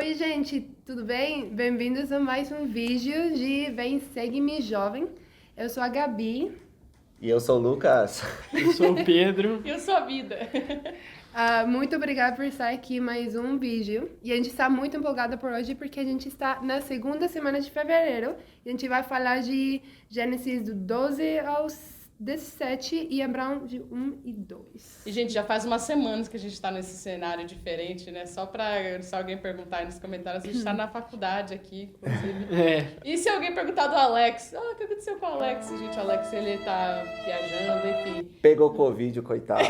Oi, gente, tudo bem? Bem-vindos a mais um vídeo de Vem Segue-me Jovem. Eu sou a Gabi. E eu sou o Lucas. Eu sou o Pedro. Eu sou a Vida. Muito obrigada por estar aqui em mais um vídeo. E a gente está muito empolgada por hoje porque a gente está na segunda semana de fevereiro. E a gente vai falar de Gênesis do 12 aos 17 e Abraão de 1 e 2. E, gente, já faz umas semanas que a gente tá nesse cenário diferente, né? Só pra se alguém perguntar aí nos comentários, a gente tá na faculdade aqui, inclusive. E se alguém perguntar do Alex? O que aconteceu com o Alex? Gente, o Alex, ele tá viajando, enfim. Pegou Covid, coitado.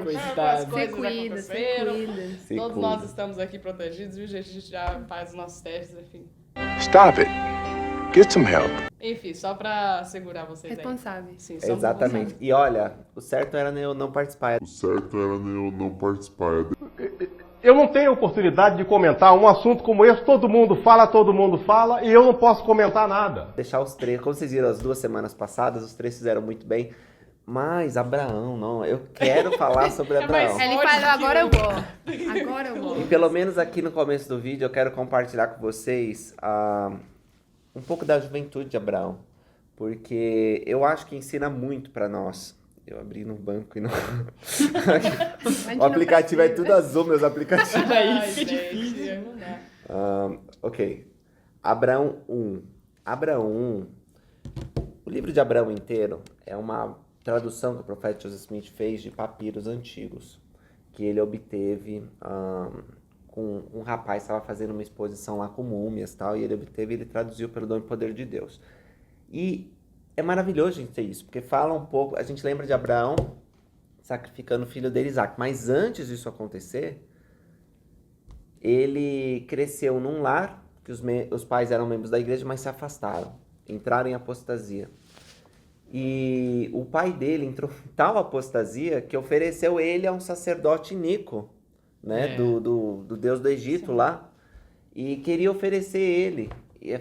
Coitado. As Se coisas cuida, se aconteceram. cuida. Se Todos cuida. nós estamos aqui protegidos, viu, gente? A gente já faz os nossos testes, enfim. Stop it. Get some help. Enfim, só pra segurar vocês aí. Responsáveis. Sim, somos Exatamente. E olha, o certo era eu não participar. O certo era eu não participar. Eu não tenho oportunidade de comentar um assunto como esse, todo mundo fala, e eu não posso comentar nada. Deixar os três, como vocês viram as 2 semanas passadas, os três fizeram muito bem. Mas Abraão, não, eu quero falar sobre É mais Abraão. Ele Pode falou, que agora eu vou. Agora eu vou. E pelo menos aqui no começo do vídeo eu quero compartilhar com vocês um pouco da juventude de Abraão. Porque eu acho que ensina muito pra nós. Eu abri no banco e não... O aplicativo é tudo azul, meus aplicativos. Aí Ai, fica gente, difícil. não dá. Ok. Abraão 1. Abraão 1. O livro de Abraão inteiro é uma tradução que o profeta Joseph Smith fez de papiros antigos. Que ele obteve com um rapaz que estava fazendo uma exposição lá com múmias e tal. E ele obteve e ele traduziu pelo dom e poder de Deus. E é maravilhoso a gente ter isso. Porque fala um pouco... A gente lembra de Abraão sacrificando o filho dele, Isaac. Mas antes disso acontecer... Ele cresceu num lar, que os pais eram membros da igreja, mas se afastaram, entraram em apostasia. E o pai dele entrou em tal apostasia que ofereceu ele a um sacerdote Nico, né, do deus do Egito lá, e queria oferecer ele,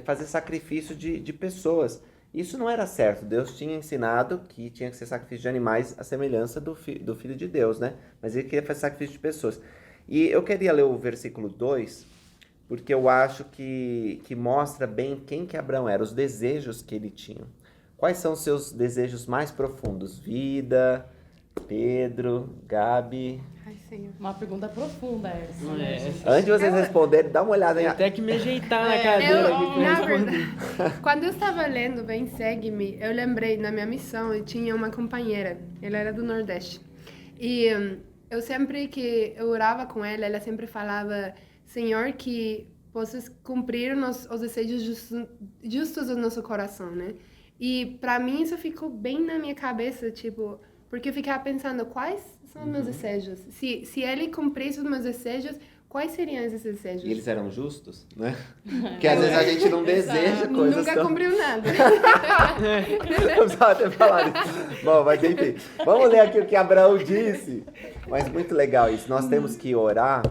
fazer sacrifício de pessoas. Isso não era certo, Deus tinha ensinado que tinha que ser sacrifício de animais à semelhança do Filho de Deus, né? Mas ele queria fazer sacrifício de pessoas. E eu queria ler o versículo 2, porque eu acho que mostra bem quem que Abraão era, os desejos que ele tinha. Quais são os seus desejos mais profundos? Vida, Pedro, Gabi... Ai, Senhor. Uma pergunta profunda essa. né, gente? Antes de vocês responderem, dá uma olhada em... Tem até que me ajeitar na cadeira aqui pra Na responder. verdade, quando eu estava lendo Vem Segue-me, eu lembrei, na minha missão, eu tinha uma companheira, ela era do Nordeste. E eu sempre que eu orava com ela, ela sempre falava, Senhor, que possas cumprir os desejos justos do nosso coração, né? E pra mim isso ficou bem na minha cabeça, tipo, porque eu ficava pensando, quais são os meus desejos? Se ele cumprisse os meus desejos, quais seriam esses desejos? E eles eram justos, né? Porque às vezes a gente não deseja coisas Nunca tão... cumpriu nada. Eu precisava ter falado isso. Bom, mas enfim, vamos ler aqui o que Abraão disse. Mas muito legal isso. Nós temos que orar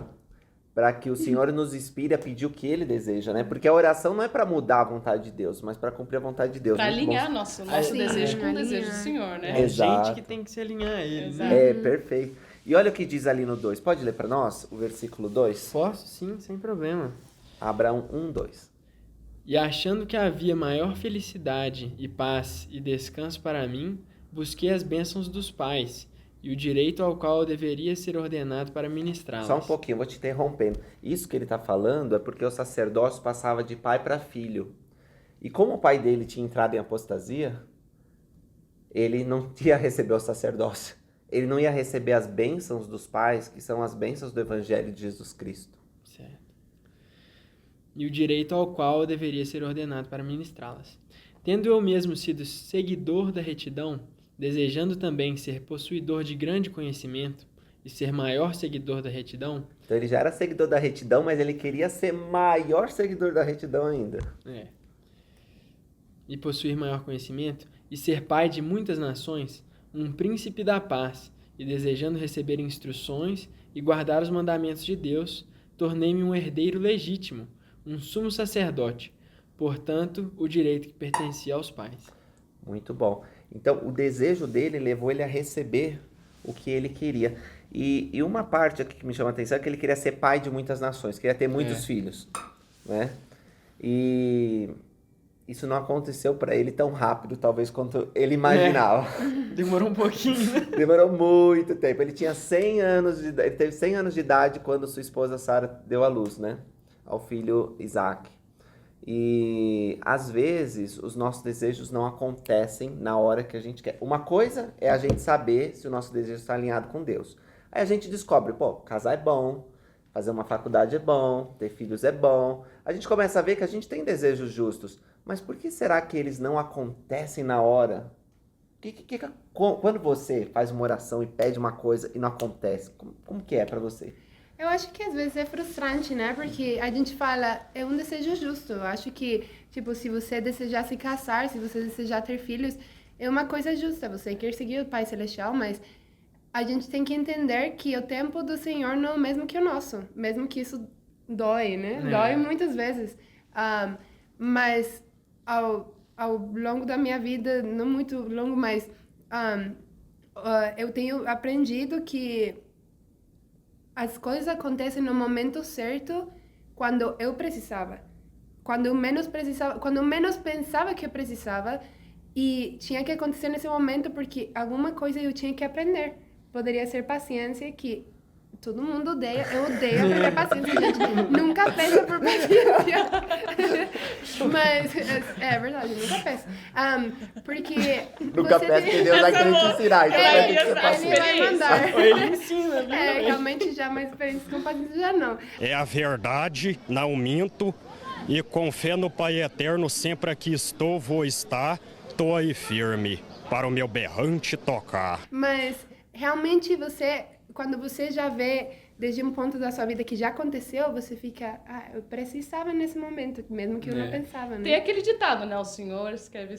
para que o Senhor nos inspire a pedir o que Ele deseja, né? Porque a oração não é para mudar a vontade de Deus, mas para cumprir a vontade de Deus. Pra Muito bom. alinhar nosso Sim, desejo com o alinhar. desejo do Senhor, né? É a Exato. gente que tem que se alinhar a ele. Exato. Né? É, perfeito. E olha o que diz ali no 2. Pode ler para nós o versículo 2? Posso? Sim, sem problema. Abraão 1, 2. E achando que havia maior felicidade e paz e descanso para mim, busquei as bênçãos dos pais e o direito ao qual eu deveria ser ordenado para ministrá-las. Só um pouquinho, vou te interrompendo. Isso que ele está falando é porque o sacerdócio passava de pai para filho. E como o pai dele tinha entrado em apostasia, ele não ia receber o sacerdócio. Ele não ia receber as bênçãos dos pais, que são as bênçãos do Evangelho de Jesus Cristo. Certo. E o direito ao qual eu deveria ser ordenado para ministrá-las. Tendo eu mesmo sido seguidor da retidão, desejando também ser possuidor de grande conhecimento e ser maior seguidor da retidão, Então ele já era seguidor da retidão, mas ele queria ser maior seguidor da retidão ainda. e possuir maior conhecimento, e ser pai de muitas nações, um príncipe da paz, e desejando receber instruções e guardar os mandamentos de Deus, tornei-me um herdeiro legítimo, um sumo sacerdote, portanto, o direito que pertencia aos pais. Muito bom. Então, o desejo dele levou ele a receber o que ele queria. E uma parte aqui que me chama a atenção é que ele queria ser pai de muitas nações, queria ter muitos filhos, né? E isso não aconteceu para ele tão rápido, talvez, quanto ele imaginava. Demorou um pouquinho. Demorou muito tempo. Ele tinha 100 anos ele teve 100 anos de idade quando sua esposa Sara deu à luz, né? Ao filho Isaac. E às vezes os nossos desejos não acontecem na hora que a gente quer. Uma coisa é a gente saber se o nosso desejo está alinhado com Deus. Aí a gente descobre, pô, casar é bom, fazer uma faculdade é bom, ter filhos é bom. A gente começa a ver que a gente tem desejos justos. Mas por que será que eles não acontecem na hora? Quando você faz uma oração e pede uma coisa e não acontece, como que é pra você? Eu acho que às vezes é frustrante, né? Porque a gente fala, é um desejo justo. Eu acho que, tipo, se você desejar se casar, se você desejar ter filhos, é uma coisa justa. Você quer seguir o Pai Celestial, mas a gente tem que entender que o tempo do Senhor não é o mesmo que o nosso. Mesmo que isso dói, né? Dói muitas vezes. Mas ao longo da minha vida, não muito longo, mas eu tenho aprendido que as coisas acontecem no momento certo, quando eu precisava. Quando eu menos pensava que eu precisava, e tinha que acontecer nesse momento porque alguma coisa eu tinha que aprender. Poderia ser paciência, que todo mundo odeia. Eu odeio aprender paciência, gente. Nunca peça por paciência. Mas, é verdade, nunca peça. Porque nunca peça que Deus vai querer te ensinar. Então vai ter que ser paciente. Ele vai mandar. Ele ensina, né? Realmente já mais experiência com paciência já não. É a verdade, não minto. E com fé no Pai Eterno, sempre aqui estou, vou estar. Tô aí firme para o meu berrante tocar. Mas realmente quando você já vê desde um ponto da sua vida que já aconteceu, você fica, eu precisava nesse momento, mesmo que eu não pensava, né? Tem aquele ditado, né? O senhor escreve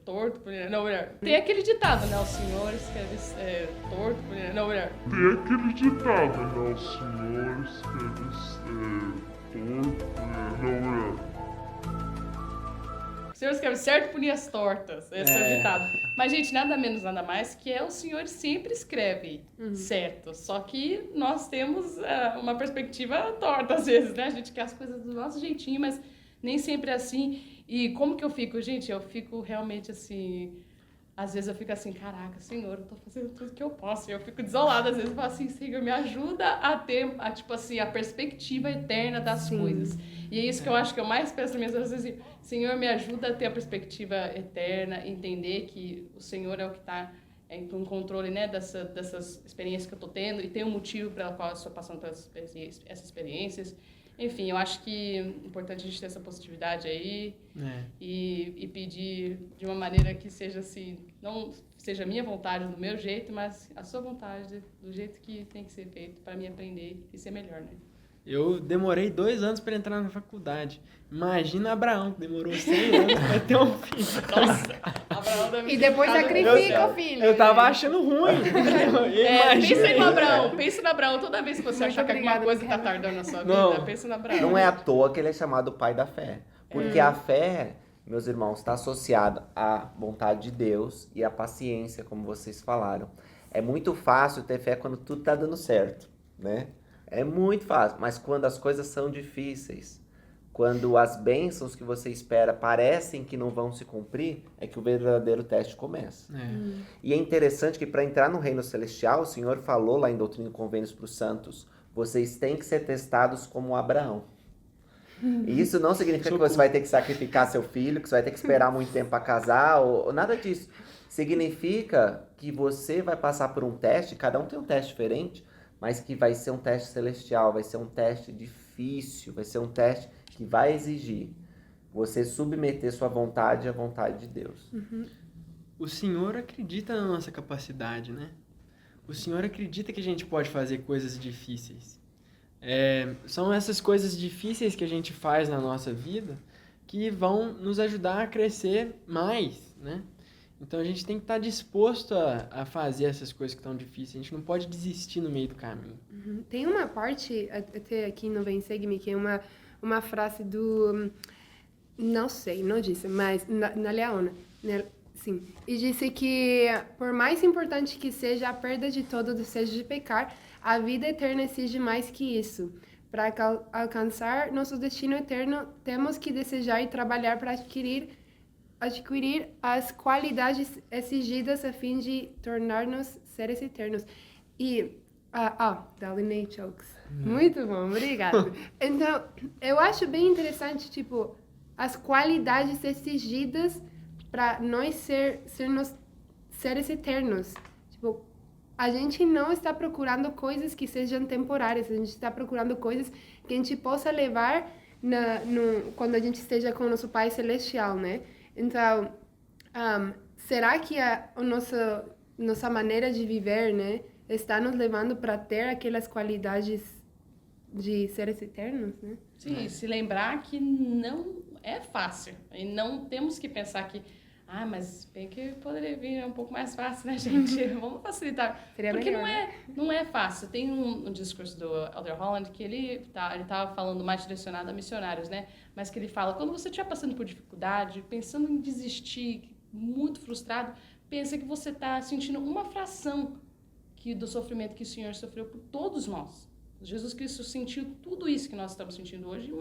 torto, não, melhor. Tem aquele ditado, né? O senhor escreve torto, não, melhor. Tem aquele ditado, né? O senhor escreve torto, não, melhor. O senhor escreve certo, punir as tortas. Esse é o ditado. Mas, gente, nada menos, nada mais que o senhor sempre escreve certo. Só que nós temos uma perspectiva torta, às vezes, né? A gente quer as coisas do nosso jeitinho, mas nem sempre é assim. E como que eu fico? Gente, eu fico realmente assim... Às vezes eu fico assim, caraca, Senhor, eu tô fazendo tudo que eu posso. E eu fico desolada, às vezes eu falo assim, Senhor, me ajuda a ter, tipo assim, a perspectiva eterna das coisas. E é isso que eu acho que eu mais penso nas minhas orações, assim, Senhor, me ajuda a ter a perspectiva eterna, entender que o Senhor é o que está com controle, né, dessas experiências que eu tô tendo e tem um motivo pela qual eu estou passando por essas experiências. Enfim, eu acho que é importante a gente ter essa positividade aí e pedir de uma maneira que seja assim, não seja a minha vontade, do meu jeito, mas a sua vontade, do jeito que tem que ser feito para mim aprender e ser melhor, né? Eu demorei 2 anos para entrar na faculdade. Imagina Abraão, que demorou 100 anos para ter um filho. Nossa, Abraão deve E depois sacrifica o filho. Eu tava achando ruim. Pensa no Abraão toda vez que você achar que alguma coisa tá tardando na sua vida. Pensa no Abraão. Não é à toa que ele é chamado pai da fé. Porque a fé, meus irmãos, está associada à vontade de Deus e à paciência, como vocês falaram. É muito fácil ter fé quando tudo tá dando certo, né? É muito fácil, mas quando as coisas são difíceis, quando as bênçãos que você espera parecem que não vão se cumprir, é que o verdadeiro teste começa. E é interessante que para entrar no reino celestial, o Senhor falou lá em Doutrina e Convênios para os santos, vocês têm que ser testados como Abraão. E isso não significa que você vai ter que sacrificar seu filho, que você vai ter que esperar muito tempo para casar, ou nada disso. Significa que você vai passar por um teste, cada um tem um teste diferente, mas que vai ser um teste celestial, vai ser um teste difícil, vai ser um teste que vai exigir você submeter sua vontade à vontade de Deus. O Senhor acredita na nossa capacidade, né? O Senhor acredita que a gente pode fazer coisas difíceis. São essas coisas difíceis que a gente faz na nossa vida que vão nos ajudar a crescer mais, né? Então a gente tem que estar disposto a fazer essas coisas que estão difíceis. A gente não pode desistir no meio do caminho. Tem uma parte, até aqui no Vem Segue-me, que é uma frase do... Não sei, não disse, mas na Leona. Né? Sim. E disse que, por mais importante que seja a perda de todo o desejo de pecar, a vida eterna exige mais que isso. Para alcançar nosso destino eterno, temos que desejar e trabalhar para adquirir as qualidades exigidas a fim de tornar-nos seres eternos. E, da Linnea Chokes. Muito bom, obrigada. Então, eu acho bem interessante, tipo, as qualidades exigidas para nós sermos seres eternos. Tipo, a gente não está procurando coisas que sejam temporárias, a gente está procurando coisas que a gente possa levar quando a gente esteja com o nosso Pai Celestial, né? Então, será que a nossa maneira de viver, né, está nos levando para ter aquelas qualidades de seres eternos, né? Sim, se lembrar que não é fácil. E não temos que pensar que, mas bem que poderia vir um pouco mais fácil, né, gente? Vamos facilitar. Seria porque melhor, não é fácil. Tem um discurso do Elder Holland que ele tava falando mais direcionado a missionários, né? Mas que ele fala, quando você estiver passando por dificuldade, pensando em desistir, muito frustrado, pensa que você está sentindo uma fração do sofrimento que o Senhor sofreu por todos nós. Jesus Cristo sentiu tudo isso que nós estamos sentindo hoje,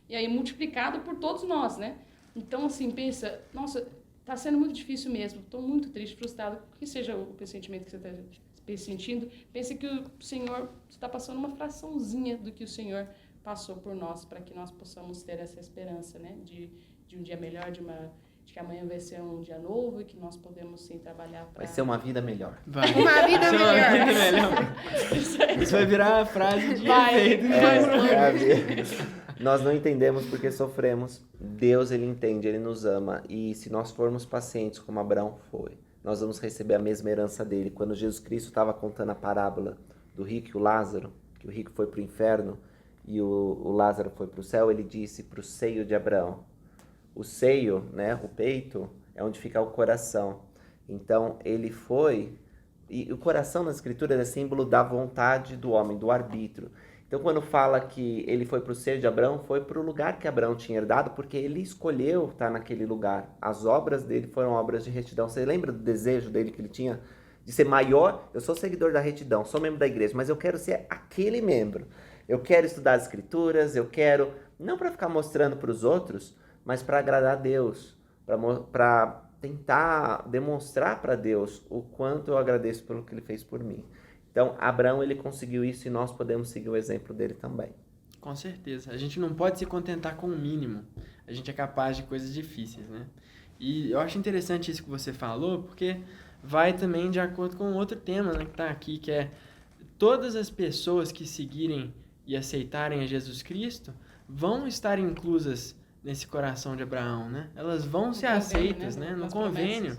e aí multiplicado por todos nós, né? Então, assim, pensa, nossa, tá sendo muito difícil mesmo, estou muito triste, frustrado, que seja o sentimento que você está sentindo, pense que o Senhor está passando uma fraçãozinha do que o Senhor passou por nós, para que nós possamos ter essa esperança, né? De um dia melhor, de que amanhã vai ser um dia novo e que nós podemos sim trabalhar para... Vai ser uma vida melhor. Vai. Uma vida melhor. Isso vai virar a frase de efeito. Nós não entendemos porque sofremos. Deus, Ele entende, Ele nos ama. E se nós formos pacientes como Abraão foi, nós vamos receber a mesma herança dele. Quando Jesus Cristo estava contando a parábola do rico e o Lázaro, que o rico foi para o inferno e o Lázaro foi para o céu, ele disse para o seio de Abraão. O seio, né, o peito, é onde fica o coração. Então, ele foi... E o coração nas escrituras é símbolo da vontade do homem, do arbítrio. Então, quando fala que ele foi para o seio de Abraão, foi para o lugar que Abraão tinha herdado, porque ele escolheu estar naquele lugar. As obras dele foram obras de retidão. Você lembra do desejo dele que ele tinha de ser maior? Eu sou seguidor da retidão, sou membro da igreja, mas eu quero ser aquele membro. Eu quero estudar as escrituras, eu quero... Não para ficar mostrando para os outros, mas para agradar a Deus, para tentar demonstrar para Deus o quanto eu agradeço pelo que Ele fez por mim. Então, Abraão, ele conseguiu isso e nós podemos seguir o exemplo dele também. Com certeza. A gente não pode se contentar com o mínimo. A gente é capaz de coisas difíceis, né? E eu acho interessante isso que você falou, porque vai também de acordo com outro tema, né, que está aqui, que é todas as pessoas que seguirem e aceitarem a Jesus Cristo vão estar inclusas nesse coração de Abraão, né? Elas vão ser aceitas, né? No convênio.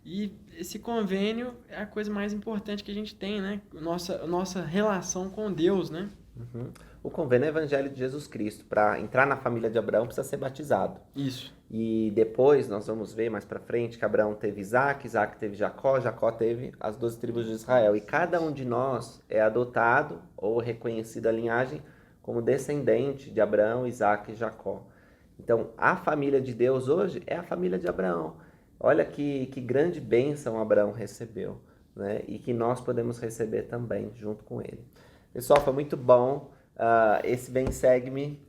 E esse convênio é a coisa mais importante que a gente tem, né? Nossa relação com Deus, né? Uhum. O convênio é o evangelho de Jesus Cristo. Para entrar na família de Abraão, precisa ser batizado. Isso. E depois, nós vamos ver mais para frente, que Abraão teve Isaac, Isaac teve Jacó, Jacó teve as 12 tribos de Israel. E cada um de nós é adotado ou reconhecido a linhagem como descendente de Abraão, Isaac e Jacó. Então, a família de Deus hoje é a família de Abraão. Olha que grande bênção Abraão recebeu, né? E que nós podemos receber também, junto com ele. Pessoal, foi muito bom. Esse Vem Segue-me.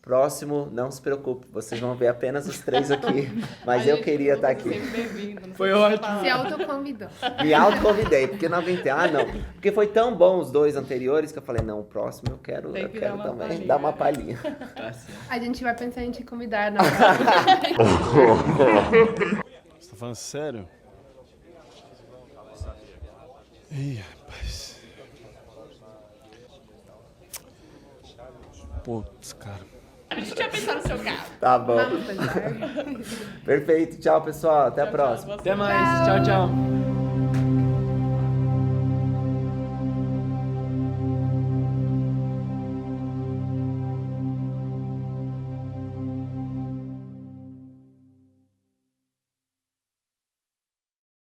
Próximo, não se preocupe, vocês vão ver apenas os 3 aqui. Mas eu queria estar aqui. Foi ótimo. Se autoconvidou. Me autoconvidei, porque não aguentei. Não. Porque foi tão bom os 2 anteriores que eu falei, não, o próximo eu quero também dar uma palhinha. A gente vai pensar em te convidar. Você tá falando sério? Ih, rapaz. Putz, cara. A gente tinha pensado no seu caso. Tá bom. Perfeito. Tchau, pessoal. Até a próxima. Até mais. Tchau, tchau.